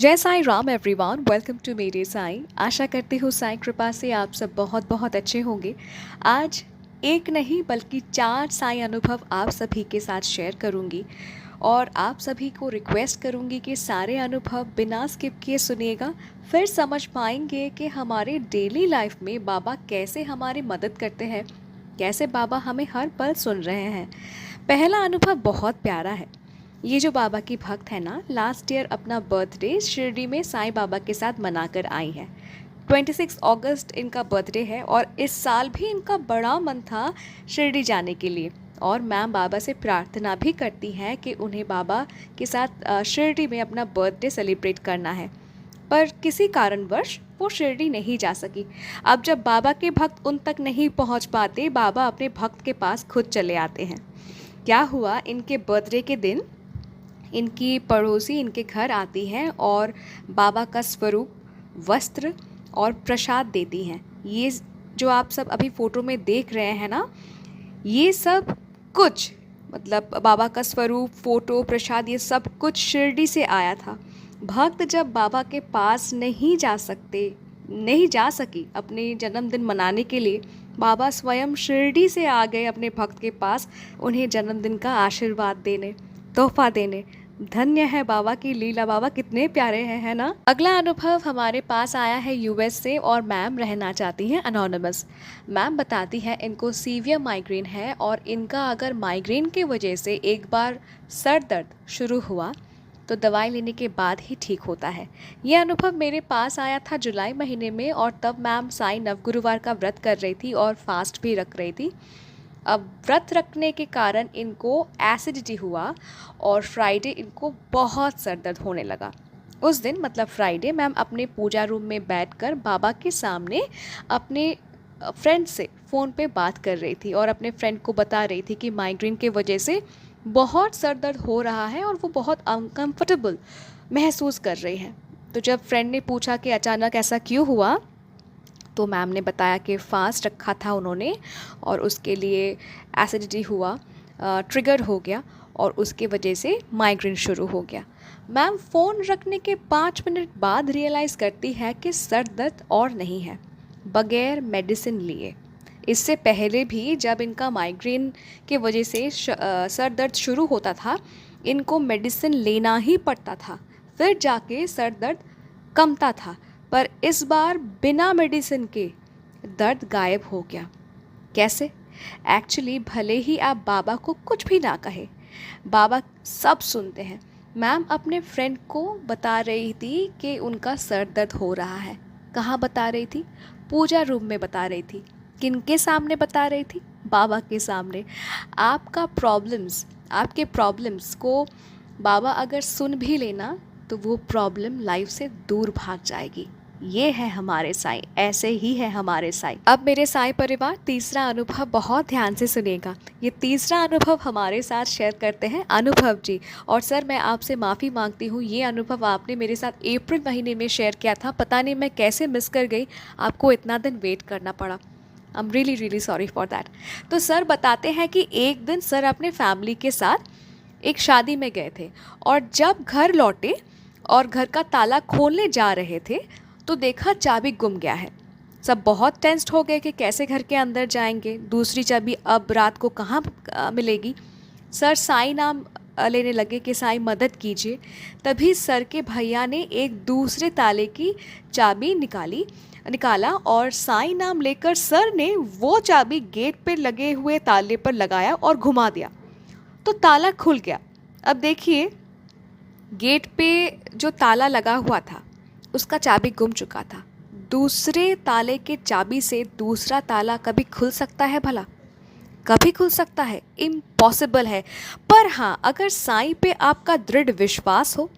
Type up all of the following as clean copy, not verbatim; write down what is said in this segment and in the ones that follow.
जय Sai Ram everyone, welcome to मेरे साईं। आशा करती हूँ साईं कृपा से आप सब बहुत बहुत अच्छे होंगे। आज एक नहीं बल्कि 4 साईं अनुभव आप सभी के साथ शेयर करूँगी और आप सभी को रिक्वेस्ट करूँगी कि सारे अनुभव बिना स्किप किए सुनिएगा। फिर समझ पाएंगे कि हमारे डेली लाइफ में बाबा कैसे हमारी मदद करते हैं, कैसे बाबा हमें हर पल सुन रहे हैं। पहला अनुभव बहुत प्यारा है। ये जो बाबा की भक्त है ना, लास्ट ईयर अपना बर्थडे शिरडी में साईं बाबा के साथ मनाकर आई है। 26 अगस्त इनका बर्थडे है और इस साल भी इनका बड़ा मन था शिरडी जाने के लिए। और मैम बाबा से प्रार्थना भी करती हैं कि उन्हें बाबा के साथ शिरडी में अपना बर्थडे सेलिब्रेट करना है, पर किसी कारणवश वो शिरडी नहीं जा सकी। अब जब बाबा के भक्त उन तक नहीं पहुंच पाते, बाबा अपने भक्त के पास खुद चले आते हैं। क्या हुआ, इनके बर्थडे के दिन इनकी पड़ोसी इनके घर आती हैं और बाबा का स्वरूप, वस्त्र और प्रसाद देती हैं। ये जो आप सब अभी फ़ोटो में देख रहे हैं ना, ये सब कुछ मतलब बाबा का स्वरूप, फ़ोटो, प्रसाद, ये सब कुछ शिरडी से आया था। भक्त जब बाबा के पास नहीं जा सकी अपने जन्मदिन मनाने के लिए, बाबा स्वयं शिरडी से आ गए अपने भक्त के पास उन्हें जन्मदिन का आशीर्वाद देने, तोहफा देने। धन्य है बाबा की लीला, बाबा कितने प्यारे हैं, है ना। अगला अनुभव हमारे पास आया है यूएस से और मैम रहना चाहती हैं अनोनिमस। मैम बताती हैं इनको सीवियर माइग्रेन है और इनका अगर माइग्रेन की वजह से एक बार सर दर्द शुरू हुआ तो दवाई लेने के बाद ही ठीक होता है। ये अनुभव मेरे पास आया था जुलाई महीने में और तब मैम साईं नवगुरुवार का व्रत कर रही थी और फास्ट भी रख रही थी। अब व्रत रखने के कारण इनको एसिडिटी हुआ और फ्राइडे इनको बहुत सर दर्द होने लगा। उस दिन मतलब फ्राइडे मैम अपने पूजा रूम में बैठकर बाबा के सामने अपने फ्रेंड से फ़ोन पे बात कर रही थी और अपने फ्रेंड को बता रही थी कि माइग्रेन के वजह से बहुत सर दर्द हो रहा है और वो बहुत अनकम्फर्टेबल महसूस कर रही है। तो जब फ्रेंड ने पूछा कि अचानक ऐसा क्यों हुआ, तो मैम ने बताया कि फ़ास्ट रखा था उन्होंने और उसके लिए एसिडिटी हुआ, ट्रिगर हो गया और उसके वजह से माइग्रेन शुरू हो गया। मैम फ़ोन रखने के 5 मिनट बाद रियलाइज़ करती है कि सर दर्द और नहीं है, बगैर मेडिसिन लिए। इससे पहले भी जब इनका माइग्रेन के वजह से सर दर्द शुरू होता था, इनको मेडिसिन लेना ही पड़ता था, फिर जाके सर दर्द कमता था। पर इस बार बिना मेडिसिन के दर्द गायब हो गया। कैसे? एक्चुअली भले ही आप बाबा को कुछ भी ना कहे, बाबा सब सुनते हैं। मैम अपने फ्रेंड को बता रही थी कि उनका सर दर्द हो रहा है। कहाँ बता रही थी? पूजा रूम में बता रही थी। किनके सामने बता रही थी? बाबा के सामने। आपके प्रॉब्लम्स को बाबा अगर सुन भी लेना तो वो प्रॉब्लम लाइफ से दूर भाग जाएगी। ये है हमारे साईं, ऐसे ही है हमारे साईं। अब मेरे साईं परिवार, तीसरा अनुभव बहुत ध्यान से सुनिएगा। ये तीसरा अनुभव हमारे साथ शेयर करते हैं अनुभव जी। और सर मैं आपसे माफ़ी मांगती हूँ, ये अनुभव आपने मेरे साथ अप्रैल महीने में शेयर किया था, पता नहीं मैं कैसे मिस कर गई, आपको इतना दिन वेट करना पड़ा। I am really really sorry for that. तो सर बताते हैं कि एक दिन सर अपने फैमिली के साथ एक शादी में गए थे और जब घर लौटे और घर का ताला खोलने जा रहे थे तो देखा चाबी गुम गया है। सब बहुत टेंस्ड हो गए कि कैसे घर के अंदर जाएंगे, दूसरी चाबी अब रात को कहाँ मिलेगी। सर साईं नाम लेने लगे कि साईं मदद कीजिए। तभी सर के भैया ने एक दूसरे ताले की चाबी निकाला और साईं नाम लेकर सर ने वो चाबी गेट पे लगे हुए ताले पर लगाया और घुमा दिया तो ताला खुल गया। अब देखिए, गेट पे जो ताला लगा हुआ था उसका चाबी गुम चुका था। दूसरे ताले के चाबी से दूसरा ताला कभी खुल सकता है भला? कभी खुल सकता है? इम्पॉसिबल है। पर हाँ, अगर साईं पे आपका दृढ़ विश्वास हो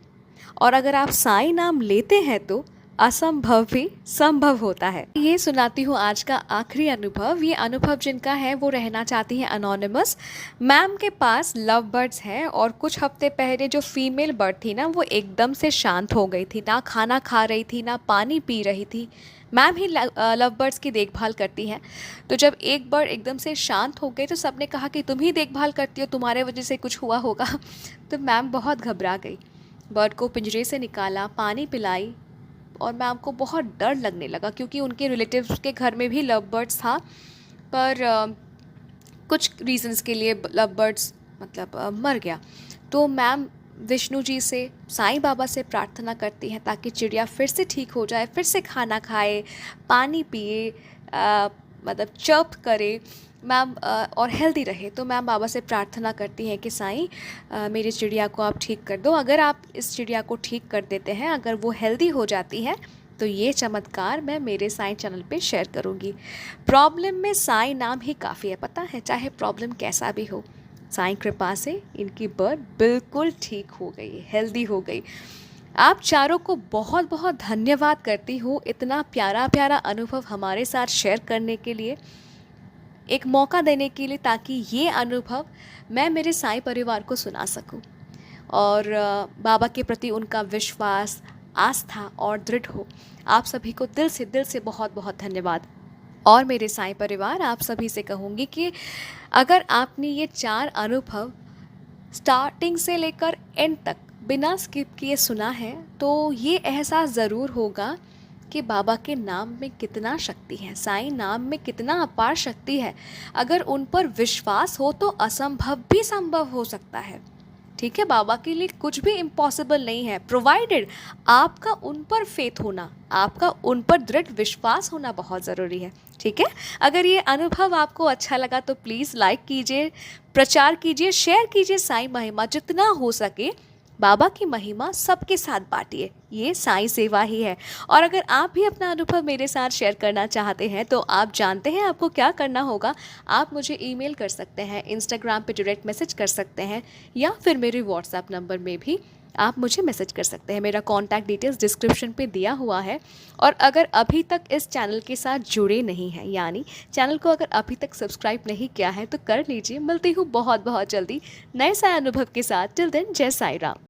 और अगर आप साईं नाम लेते हैं तो असंभव भी संभव होता है। ये सुनाती हूँ आज का आखिरी अनुभव। ये अनुभव जिनका है वो रहना चाहती हैं अनोनिमस। मैम के पास लव बर्ड्स हैं और कुछ हफ्ते पहले जो फीमेल बर्ड थी ना, वो एकदम से शांत हो गई थी, ना खाना खा रही थी, ना पानी पी रही थी। मैम ही लव बर्ड्स की देखभाल करती हैं। तो जब एक बर्ड एकदम से शांत हो गई तो सबने कहा कि तुम ही देखभाल करती हो, तुम्हारे वजह से कुछ हुआ होगा। तो मैम बहुत घबरा गई बर्ड को पिंजरे से निकाला, पानी पिलाई और मैम को बहुत डर लगने लगा क्योंकि उनके रिलेटिव्स के घर में भी लव बर्ड्स था, पर कुछ रीजंस के लिए लव बर्ड्स मतलब मर गया। तो मैम विष्णु जी से, साईं बाबा से प्रार्थना करती हैं ताकि चिड़िया फिर से ठीक हो जाए, फिर से खाना खाए, पानी पिए, मतलब चर्प करे मैम, और हेल्दी रहे। तो मैम बाबा से प्रार्थना करती हैं कि साईं मेरी चिड़िया को आप ठीक कर दो। अगर आप इस चिड़िया को ठीक कर देते हैं, अगर वो हेल्दी हो जाती है, तो ये चमत्कार मैं मेरे साईं चैनल पे शेयर करूँगी। प्रॉब्लम में साईं नाम ही काफ़ी है, पता है, चाहे प्रॉब्लम कैसा भी हो। साईं कृपा से इनकी बर्ड बिल्कुल ठीक हो गई, हेल्दी हो गई। आप चारों को बहुत बहुत धन्यवाद करती हूँ इतना प्यारा प्यारा अनुभव हमारे साथ शेयर करने के लिए, एक मौका देने के लिए, ताकि ये अनुभव मैं मेरे साईं परिवार को सुना सकूं और बाबा के प्रति उनका विश्वास, आस्था और दृढ़ हो। आप सभी को दिल से बहुत बहुत धन्यवाद। और मेरे साईं परिवार, आप सभी से कहूँगी कि अगर आपने ये 4 अनुभव स्टार्टिंग से लेकर एंड तक बिना स्किप किए सुना है, तो ये एहसास ज़रूर होगा कि बाबा के नाम में कितना शक्ति है, साईं नाम में कितना अपार शक्ति है। अगर उन पर विश्वास हो तो असंभव भी संभव हो सकता है। ठीक है, बाबा के लिए कुछ भी इम्पॉसिबल नहीं है, प्रोवाइडेड आपका उन पर फेथ होना, आपका उन पर दृढ़ विश्वास होना बहुत ज़रूरी है। ठीक है, अगर ये अनुभव आपको अच्छा लगा तो प्लीज़ लाइक कीजिए, प्रचार कीजिए, शेयर कीजिए। साईं महिमा जितना हो सके, बाबा की महिमा सबके साथ बांटिए, ये साईं सेवा ही है। और अगर आप भी अपना अनुभव मेरे साथ शेयर करना चाहते हैं तो आप जानते हैं आपको क्या करना होगा। आप मुझे ईमेल कर सकते हैं, इंस्टाग्राम पे डायरेक्ट मैसेज कर सकते हैं, या फिर मेरे व्हाट्सएप नंबर में भी आप मुझे मैसेज कर सकते हैं। मेरा कॉन्टैक्ट डिटेल्स डिस्क्रिप्शन पे दिया हुआ है। और अगर अभी तक इस चैनल के साथ जुड़े नहीं हैं, यानी चैनल को अगर अभी तक सब्सक्राइब नहीं किया है, तो कर लीजिए। मिलती हूँ बहुत बहुत जल्दी नए साए अनुभव के साथ। टिल देन, जय साईं राम।